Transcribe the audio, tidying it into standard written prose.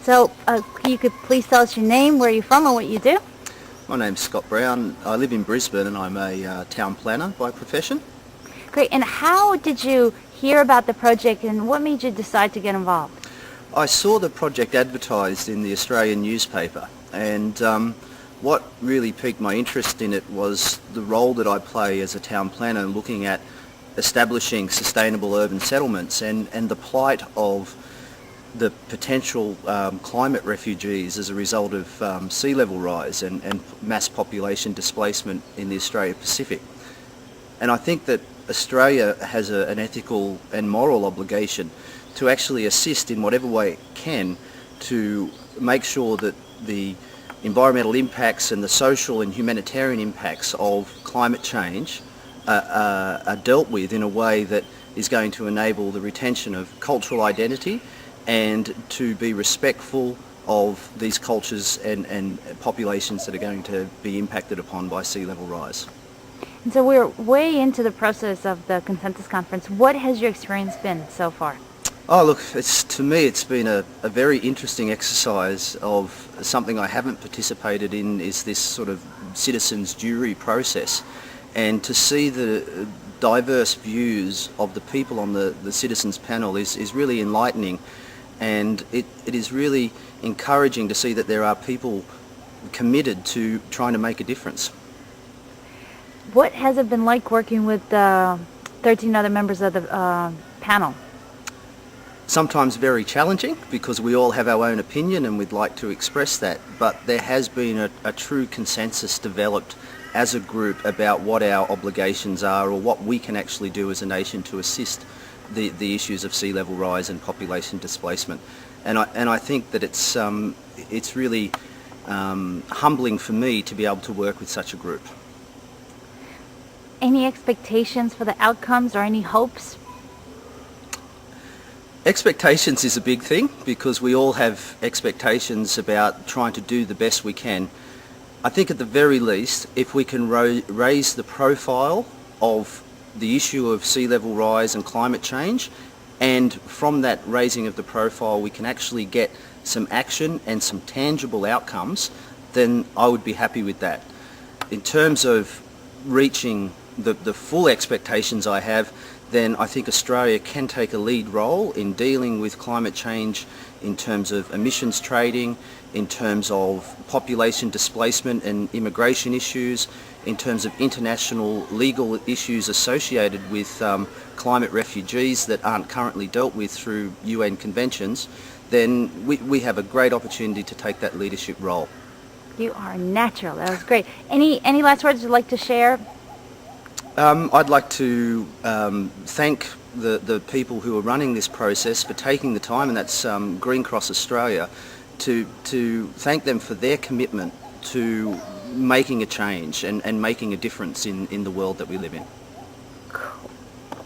So, you could please tell us your name, where you're from, and what you do? My name's Scot Brown. I live in Brisbane and I'm a town planner by profession. Great. And how did you hear about the project, and what made you decide to get involved? I saw the project advertised in the Australian newspaper, and what really piqued my interest in it was the role that I play as a town planner looking at establishing sustainable urban settlements and the plight of the potential climate refugees as a result of sea level rise and mass population displacement in the Australia Pacific. And I think that Australia has an ethical and moral obligation to actually assist in whatever way it can to make sure that the environmental impacts and the social and humanitarian impacts of climate change are dealt with in a way that is going to enable the retention of cultural identity and to be respectful of these cultures and populations that are going to be impacted upon by sea level rise. And so we're way into the process of the Consensus Conference. What has your experience been so far? Oh look, to me it's been a very interesting exercise of something I haven't participated in, is this sort of citizens jury process, and to see the diverse views of the people on the citizens panel is really enlightening, and it is really encouraging to see that there are people committed to trying to make a difference. What has it been like working with 13 other members of the panel? Sometimes very challenging because we all have our own opinion and we'd like to express that, but there has been a true consensus developed as a group about what our obligations are or what we can actually do as a nation to assist the issues of sea level rise and population displacement. And I think that it's really humbling for me to be able to work with such a group. Any expectations for the outcomes or any hopes? Expectations is a big thing because we all have expectations about trying to do the best we can. I think at the very least, if we can raise the profile of the issue of sea level rise and climate change, and from that raising of the profile we can actually get some action and some tangible outcomes, then I would be happy with that. In terms of reaching the full expectations I have, then I think Australia can take a lead role in dealing with climate change in terms of emissions trading, in terms of population displacement and immigration issues, in terms of international legal issues associated with climate refugees that aren't currently dealt with through UN conventions. Then we have a great opportunity to take that leadership role. You are natural. That was great. Any last words you'd like to share? I'd like to thank the people who are running this process for taking the time, and that's Green Cross Australia, to thank them for their commitment to making a change and making a difference in the world that we live in.